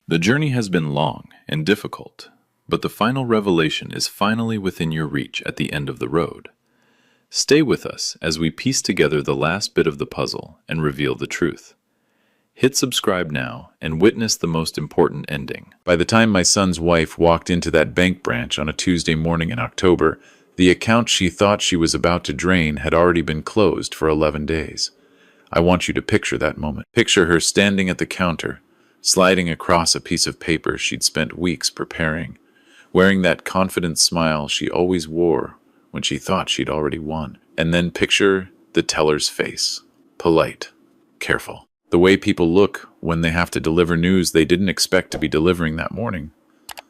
The journey has been long and difficult, but the final revelation is finally within your reach at the end of the road. Stay with us as we piece together the last bit of the puzzle and reveal the truth. Hit subscribe now and witness the most important ending. By the time my son's wife walked into that bank branch on a Tuesday morning in October, the account she thought she was about to drain had already been closed for 11 days. I want you to picture that moment. Picture her standing at the counter, sliding across a piece of paper she'd spent weeks preparing, wearing that confident smile she always wore when she thought she'd already won. And then picture the teller's face. Polite, careful. The way people look when they have to deliver news they didn't expect to be delivering that morning.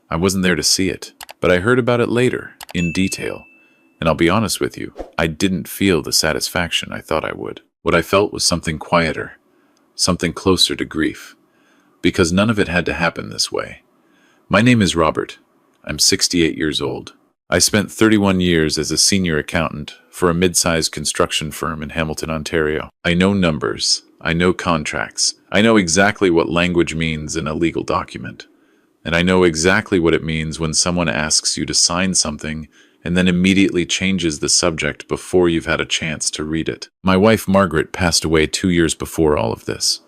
I wasn't there to see it, but I heard about it later, in detail. And I'll be honest with you, I didn't feel the satisfaction I thought I would. What I felt was something quieter, something closer to grief, because none of it had to happen this way. My name is Robert. I'm 68 years old. I spent 31 years as a senior accountant for a mid-sized construction firm in Hamilton, Ontario. I know numbers. I know contracts. I know exactly what language means in a legal document. And I know exactly what it means when someone asks you to sign something and then immediately changes the subject before you've had a chance to read it. My wife, Margaret, passed away 2 years before all of this.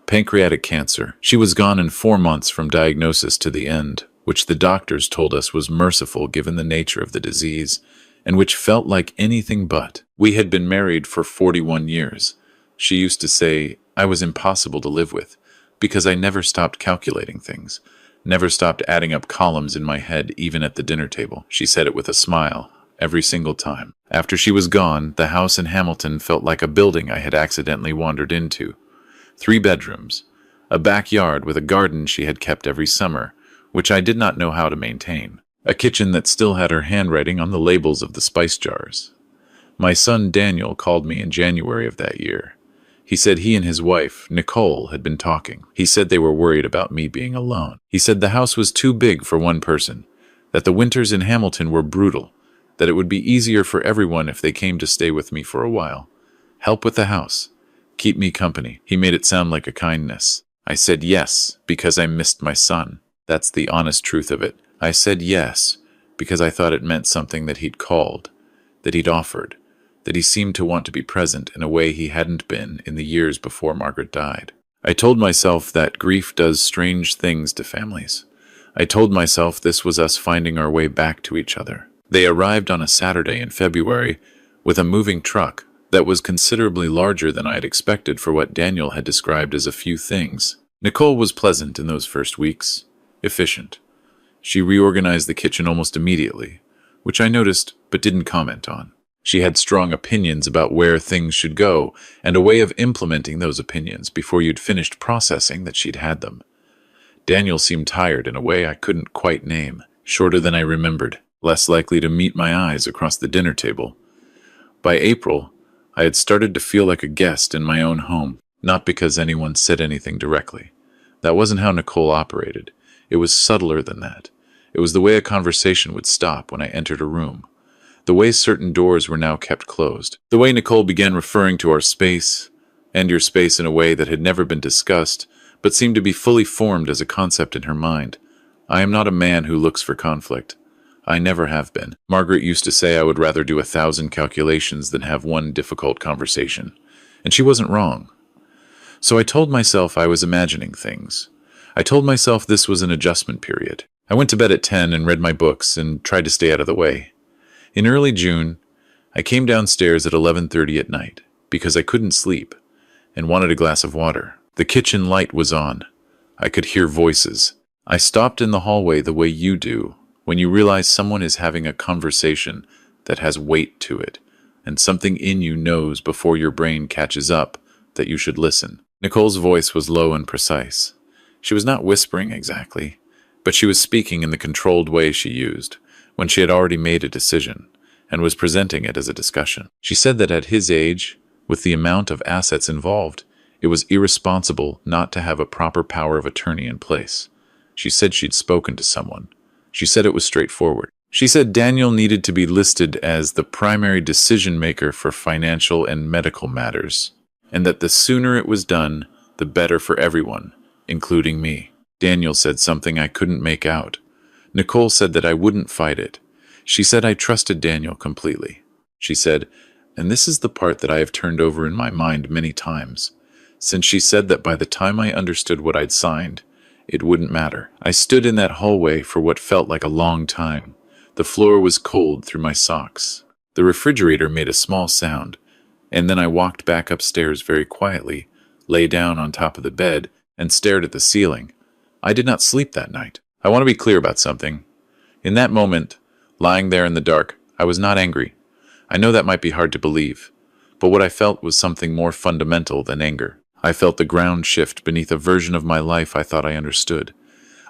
Pancreatic cancer. She was gone in 4 months from diagnosis to the end, which the doctors told us was merciful given the nature of the disease, and which felt like anything but. We had been married for 41 years. She used to say I was impossible to live with, because I never stopped calculating things, never stopped adding up columns in my head even at the dinner table. She said it with a smile, every single time. After she was gone, the house in Hamilton felt like a building I had accidentally wandered into. 3 bedrooms, a backyard with a garden she had kept every summer, which I did not know how to maintain. A kitchen that still had her handwriting on the labels of the spice jars. My son Daniel called me in January of that year. He said he and his wife, Nicole, had been talking. He said they were worried about me being alone. He said the house was too big for one person, that the winters in Hamilton were brutal, that it would be easier for everyone if they came to stay with me for a while. Help with the house. Keep me company. He made it sound like a kindness. I said yes, because I missed my son. That's the honest truth of it. I said yes, because I thought it meant something that he'd called, that he'd offered, that he seemed to want to be present in a way he hadn't been in the years before Margaret died. I told myself that grief does strange things to families. I told myself this was us finding our way back to each other. They arrived on a Saturday in February with a moving truck that was considerably larger than I had expected for what Daniel had described as a few things. Nicole was pleasant in those first weeks, efficient. She reorganized the kitchen almost immediately, which I noticed but didn't comment on. She had strong opinions about where things should go, and a way of implementing those opinions before you'd finished processing that she'd had them. Daniel seemed tired in a way I couldn't quite name, shorter than I remembered, less likely to meet my eyes across the dinner table. By April, I had started to feel like a guest in my own home, not because anyone said anything directly. That wasn't how Nicole operated. It was subtler than that. It was the way a conversation would stop when I entered a room. The way certain doors were now kept closed. The way Nicole began referring to our space and your space in a way that had never been discussed, but seemed to be fully formed as a concept in her mind. I am not a man who looks for conflict. I never have been. Margaret used to say I would rather do 1,000 calculations than have one difficult conversation. And she wasn't wrong. So I told myself I was imagining things. I told myself this was an adjustment period. I went to bed at 10 and read my books and tried to stay out of the way. In early June, I came downstairs at 11:30 at night because I couldn't sleep and wanted a glass of water. The kitchen light was on. I could hear voices. I stopped in the hallway the way you do when you realize someone is having a conversation that has weight to it, and something in you knows before your brain catches up that you should listen. Nicole's voice was low and precise. She was not whispering exactly, but she was speaking in the controlled way she used when she had already made a decision and was presenting it as a discussion. She said that at his age, with the amount of assets involved, it was irresponsible not to have a proper power of attorney in place. She said she'd spoken to someone. She said it was straightforward. She said Daniel needed to be listed as the primary decision maker for financial and medical matters, and that the sooner it was done, the better for everyone, including me. Daniel said something I couldn't make out. Nicole said that I wouldn't fight it. She said I trusted Daniel completely. She said, and this is the part that I have turned over in my mind many times, since she said that by the time I understood what I'd signed, it wouldn't matter. I stood in that hallway for what felt like a long time. The floor was cold through my socks. The refrigerator made a small sound, and then I walked back upstairs very quietly, lay down on top of the bed, and stared at the ceiling. I did not sleep that night. I want to be clear about something. In that moment, lying there in the dark, I was not angry. I know that might be hard to believe, but what I felt was something more fundamental than anger. I felt the ground shift beneath a version of my life I thought I understood.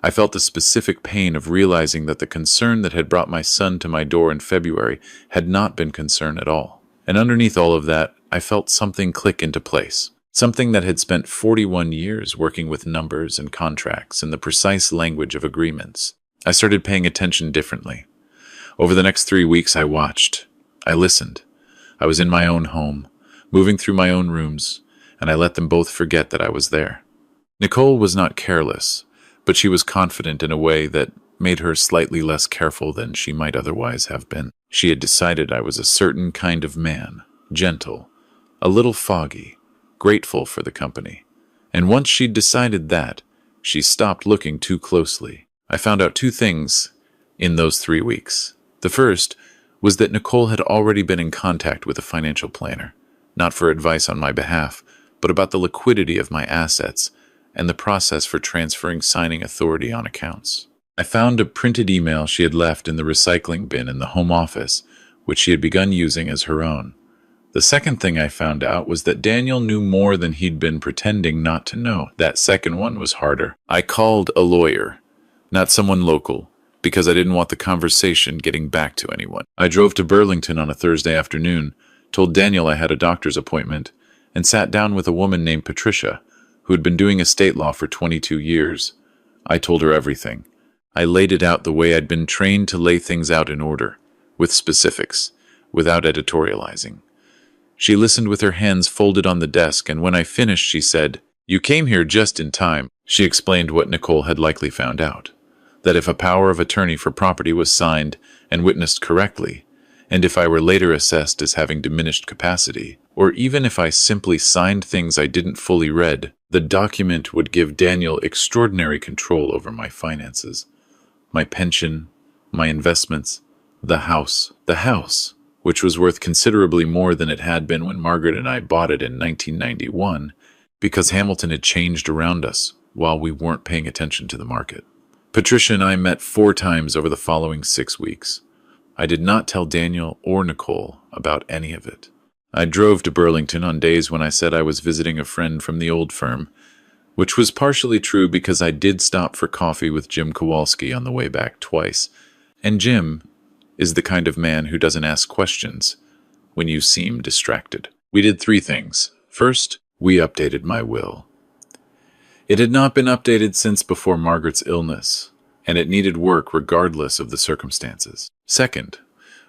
I felt the specific pain of realizing that the concern that had brought my son to my door in February had not been concern at all. And underneath all of that, I felt something click into place. Something that had spent 41 years working with numbers and contracts and the precise language of agreements. I started paying attention differently. Over the next 3 weeks, I watched. I listened. I was in my own home, moving through my own rooms, and I let them both forget that I was there. Nicole was not careless, but she was confident in a way that made her slightly less careful than she might otherwise have been. She had decided I was a certain kind of man, gentle, a little foggy, grateful for the company. And once she'd decided that, she stopped looking too closely. I found out 2 things in those 3 weeks. The first was that Nicole had already been in contact with a financial planner, not for advice on my behalf, but about the liquidity of my assets and the process for transferring signing authority on accounts. I found a printed email she had left in the recycling bin in the home office, which she had begun using as her own. The second thing I found out was that Daniel knew more than he'd been pretending not to know. That second one was harder. I called a lawyer, not someone local, because I didn't want the conversation getting back to anyone. I drove to Burlington on a Thursday afternoon, told Daniel I had a doctor's appointment, and sat down with a woman named Patricia, who had been doing estate law for 22 years. I told her everything. I laid it out the way I'd been trained to lay things out in order, with specifics, without editorializing. She listened with her hands folded on the desk, and when I finished, she said, "You came here just in time." She explained what Nicole had likely found out, that if a power of attorney for property was signed and witnessed correctly, and if I were later assessed as having diminished capacity, or even if I simply signed things I didn't fully read, the document would give Daniel extraordinary control over my finances, my pension, my investments, the house, which was worth considerably more than it had been when Margaret and I bought it in 1991, because Hamilton had changed around us while we weren't paying attention to the market. Patricia and I met 4 times over the following 6 weeks. I did not tell Daniel or Nicole about any of it. I drove to Burlington on days when I said I was visiting a friend from the old firm, which was partially true because I did stop for coffee with Jim Kowalski on the way back twice, and Jim is the kind of man who doesn't ask questions when you seem distracted. We did 3 things. First, we updated my will. It had not been updated since before Margaret's illness, and it needed work regardless of the circumstances. Second,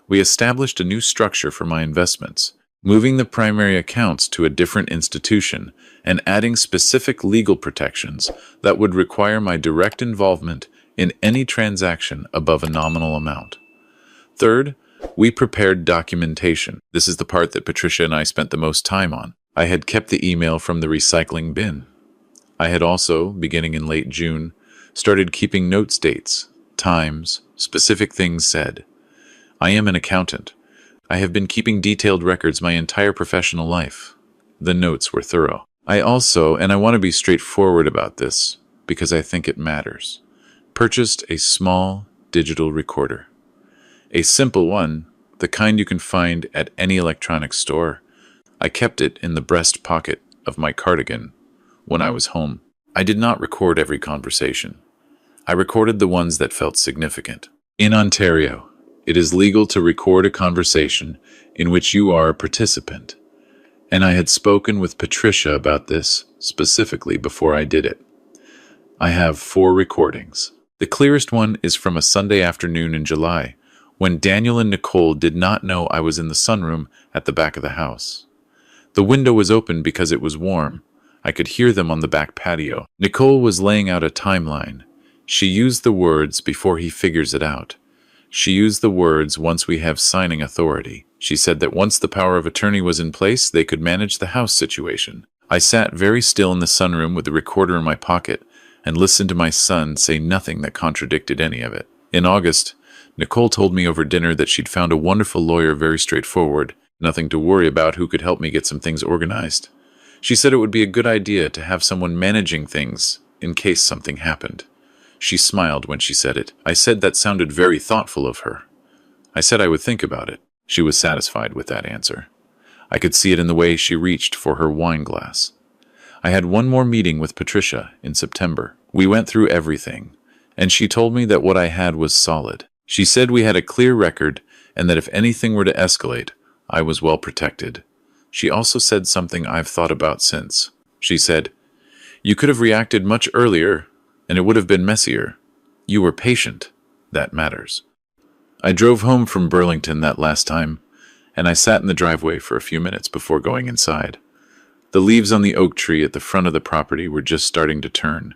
we established a new structure for my investments, moving the primary accounts to a different institution and adding specific legal protections that would require my direct involvement in any transaction above a nominal amount. Third, we prepared documentation. This is the part that Patricia and I spent the most time on. I had kept the email from the recycling bin. I had also, beginning in late June, started keeping notes, dates, times, specific things said. I am an accountant. I have been keeping detailed records my entire professional life. The notes were thorough. I also, and I want to be straightforward about this because I think it matters, purchased a small digital recorder. A simple one, the kind you can find at any electronics store. I kept it in the breast pocket of my cardigan when I was home. I did not record every conversation. I recorded the ones that felt significant. In Ontario, it is legal to record a conversation in which you are a participant, and I had spoken with Patricia about this specifically before I did it. I have 4 recordings. The clearest one is from a Sunday afternoon in July, when Daniel and Nicole did not know I was in the sunroom at the back of the house. The window was open because it was warm, I could hear them on the back patio. Nicole was laying out a timeline. She used the words before he figures it out. She used the words once we have signing authority. She said that once the power of attorney was in place, they could manage the house situation. I sat very still in the sunroom with the recorder in my pocket and listened to my son say nothing that contradicted any of it. In August, Nicole told me over dinner that she'd found a wonderful lawyer, very straightforward, nothing to worry about, who could help me get some things organized. She said it would be a good idea to have someone managing things in case something happened. She smiled when she said it. I said that sounded very thoughtful of her. I said I would think about it. She was satisfied with that answer. I could see it in the way she reached for her wine glass. I had one more meeting with Patricia in September. We went through everything, and she told me that what I had was solid. She said we had a clear record and that if anything were to escalate, I was well protected. She also said something I've thought about since. She said, "You could have reacted much earlier, and it would have been messier. You were patient. That matters." I drove home from Burlington that last time, and I sat in the driveway for a few minutes before going inside. The leaves on the oak tree at the front of the property were just starting to turn.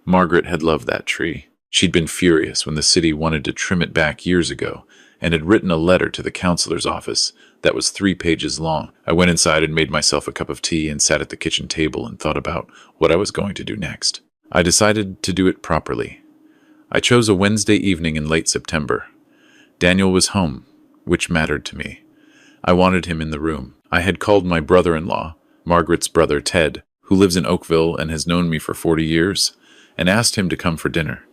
Margaret had loved that tree. She'd been furious when the city wanted to trim it back years ago, and had written a letter to the counselor's office that was 3 pages long. I went inside and made myself a cup of tea and sat at the kitchen table and thought about what I was going to do next. I decided to do it properly. I chose a Wednesday evening in late September. Daniel was home, which mattered to me. I wanted him in the room. I had called my brother-in-law, Margaret's brother Ted, who lives in Oakville and has known me for 40 years, and asked him to come for dinner.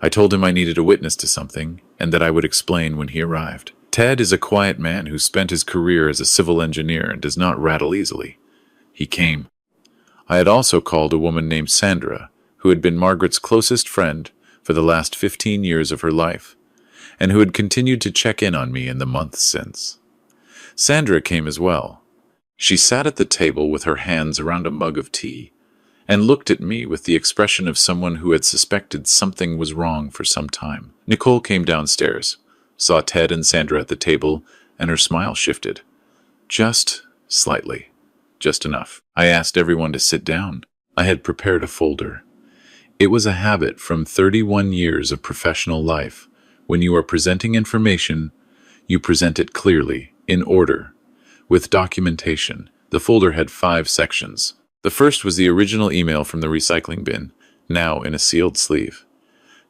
I told him I needed a witness to something, and that I would explain when he arrived. Ted is a quiet man who spent his career as a civil engineer and does not rattle easily. He came. I had also called a woman named Sandra, who had been Margaret's closest friend for the last 15 years of her life, and who had continued to check in on me in the months since. Sandra came as well. She sat at the table with her hands around a mug of tea, and looked at me with the expression of someone who had suspected something was wrong for some time. Nicole came downstairs, saw Ted and Sandra at the table, and her smile shifted. Just slightly. Just enough. I asked everyone to sit down. I had prepared a folder. It was a habit from 31 years of professional life. When you are presenting information, you present it clearly, in order, with documentation. The folder had 5 sections. The first was the original email from the recycling bin, now in a sealed sleeve.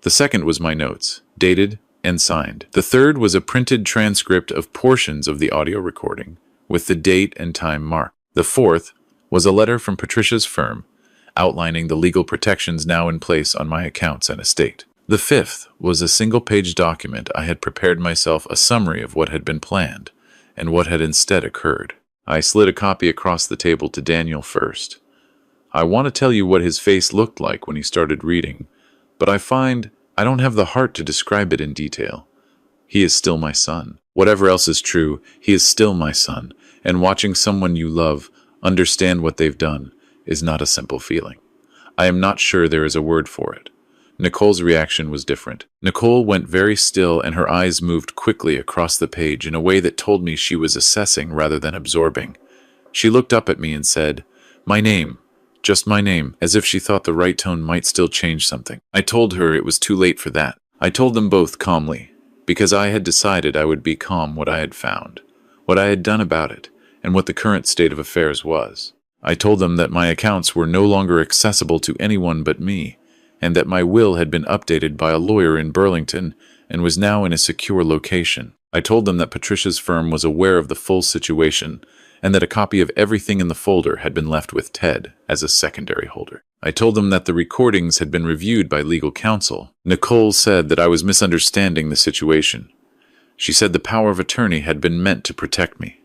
The second was my notes, dated and signed. The third was a printed transcript of portions of the audio recording, with the date and time marked. The fourth was a letter from Patricia's firm, outlining the legal protections now in place on my accounts and estate. The fifth was a single-page document. I had prepared myself a summary of what had been planned, and what had instead occurred. I slid a copy across the table to Daniel first. I want to tell you what his face looked like when he started reading, but I find I don't have the heart to describe it in detail. He is still my son. Whatever else is true, he is still my son, and watching someone you love understand what they've done is not a simple feeling. I am not sure there is a word for it. Nicole's reaction was different. Nicole went very still, and her eyes moved quickly across the page in a way that told me she was assessing rather than absorbing. She looked up at me and said, "My name. Just my name," as if she thought the right tone might still change something. I told her it was too late for that. I told them both calmly, because I had decided I would be calm what I had found, what I had done about it, and what the current state of affairs was. I told them that my accounts were no longer accessible to anyone but me, and that my will had been updated by a lawyer in Burlington and was now in a secure location. I told them that Patricia's firm was aware of the full situation, and that a copy of everything in the folder had been left with Ted as a secondary holder. I told them that the recordings had been reviewed by legal counsel. Nicole said that I was misunderstanding the situation. She said the power of attorney had been meant to protect me.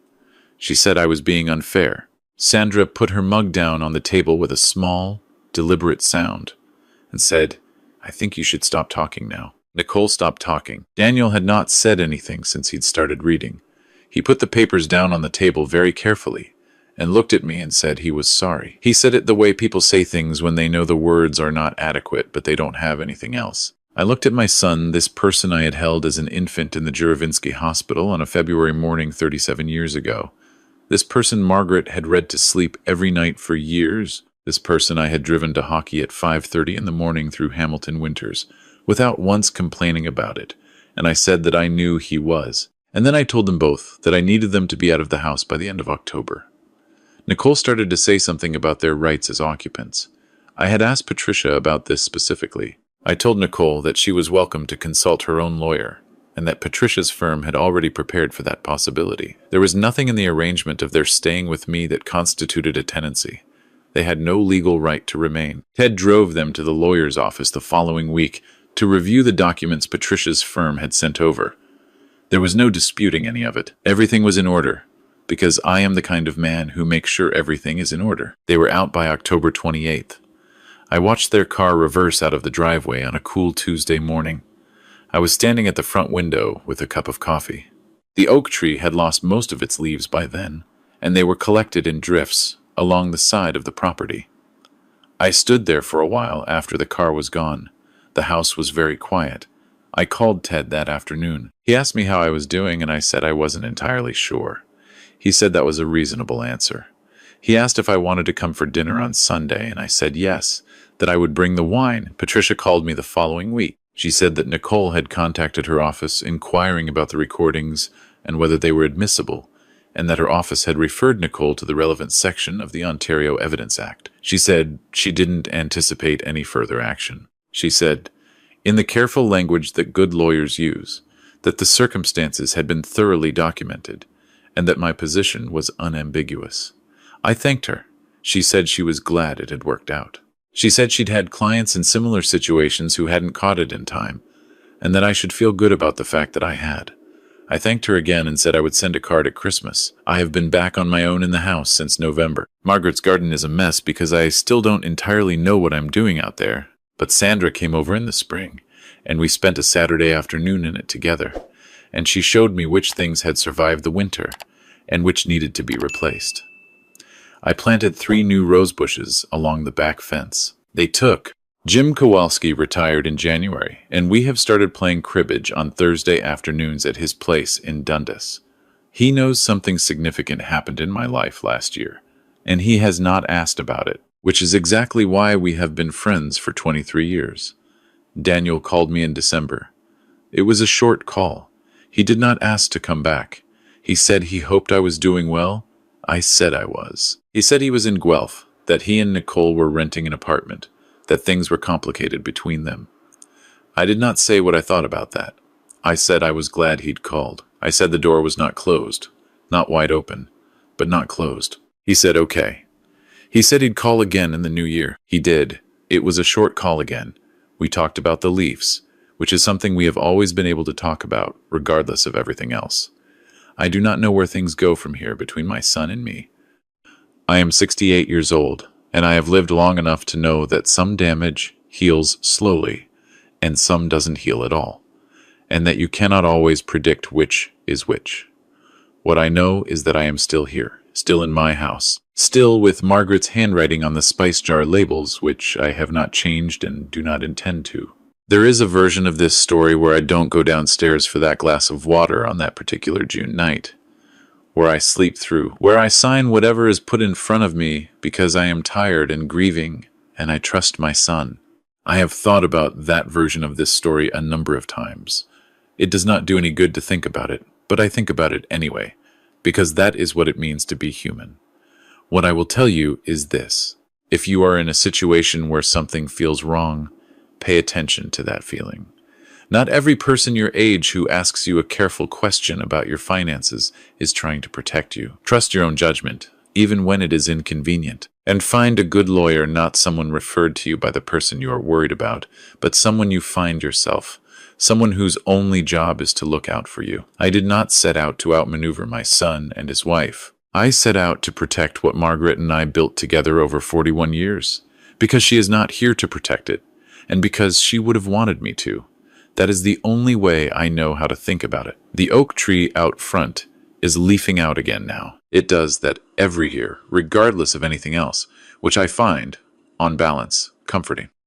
She said I was being unfair. Sandra put her mug down on the table with a small, deliberate sound, and said, "I think you should stop talking now." Nicole stopped talking. Daniel had not said anything since he'd started reading. He put the papers down on the table very carefully, and looked at me and said he was sorry. He said it the way people say things when they know the words are not adequate, but they don't have anything else. I looked at my son, this person I had held as an infant in the Juravinsky Hospital on a February morning 37 years ago. This person Margaret had read to sleep every night for years. This person I had driven to hockey at 5:30 in the morning through Hamilton winters, without once complaining about it, and I said that I knew he was. And then I told them both that I needed them to be out of the house by the end of October. Nicole started to say something about their rights as occupants. I had asked Patricia about this specifically. I told Nicole that she was welcome to consult her own lawyer, and that Patricia's firm had already prepared for that possibility. There was nothing in the arrangement of their staying with me that constituted a tenancy. They had no legal right to remain. Ted drove them to the lawyer's office the following week to review the documents Patricia's firm had sent over. There was no disputing any of it. Everything was in order, because I am the kind of man who makes sure everything is in order. They were out by October 28th. I watched their car reverse out of the driveway on a cool Tuesday morning. I was standing at the front window with a cup of coffee. The oak tree had lost most of its leaves by then, and they were collected in drifts along the side of the property. I stood there for a while after the car was gone. The house was very quiet. I called Ted that afternoon. He asked me how I was doing, and I said I wasn't entirely sure. He said that was a reasonable answer. He asked if I wanted to come for dinner on Sunday, and I said yes, that I would bring the wine. Patricia called me the following week. She said that Nicole had contacted her office inquiring about the recordings and whether they were admissible, and that her office had referred Nicole to the relevant section of the Ontario Evidence Act. She said she didn't anticipate any further action. She said, in the careful language that good lawyers use, that the circumstances had been thoroughly documented, and that my position was unambiguous. I thanked her. She said she was glad it had worked out. She said she'd had clients in similar situations who hadn't caught it in time, and that I should feel good about the fact that I had. I thanked her again and said I would send a card at Christmas. I have been back on my own in the house since November. Margaret's garden is a mess because I still don't entirely know what I'm doing out there. But Sandra came over in the spring, and we spent a Saturday afternoon in it together, and she showed me which things had survived the winter and which needed to be replaced. I planted 3 new rose bushes along the back fence. They took. Jim Kowalski retired in January, and we have started playing cribbage on Thursday afternoons at his place in Dundas. He knows something significant happened in my life last year, and he has not asked about it, which is exactly why we have been friends for 23 years. Daniel called me in December. It was a short call. He did not ask to come back. He said he hoped I was doing well. I said I was. He said he was in Guelph, that he and Nicole were renting an apartment, that things were complicated between them. I did not say what I thought about that. I said I was glad he'd called. I said the door was not closed, not wide open, but not closed. He said okay. He said he'd call again in the new year. He did. It was a short call again. We talked about the Leafs, which is something we have always been able to talk about, regardless of everything else. I do not know where things go from here between my son and me. I am 68 years old, and I have lived long enough to know that some damage heals slowly, and some doesn't heal at all, and that you cannot always predict which is which. What I know is that I am still here, still in my house, still with Margaret's handwriting on the spice jar labels, which I have not changed and do not intend to. There is a version of this story where I don't go downstairs for that glass of water on that particular June night, where I sleep through, where I sign whatever is put in front of me because I am tired and grieving, and I trust my son. I have thought about that version of this story a number of times. It does not do any good to think about it, but I think about it anyway, because that is what it means to be human. What I will tell you is this. If you are in a situation where something feels wrong, pay attention to that feeling. Not every person your age who asks you a careful question about your finances is trying to protect you. Trust your own judgment, even when it is inconvenient. And find a good lawyer, not someone referred to you by the person you are worried about, but someone you find yourself, someone whose only job is to look out for you. I did not set out to outmaneuver my son and his wife. I set out to protect what Margaret and I built together over 41 years, because she is not here to protect it, and because she would have wanted me to. That is the only way I know how to think about it. The oak tree out front is leafing out again now. It does that every year, regardless of anything else, which I find, on balance, comforting.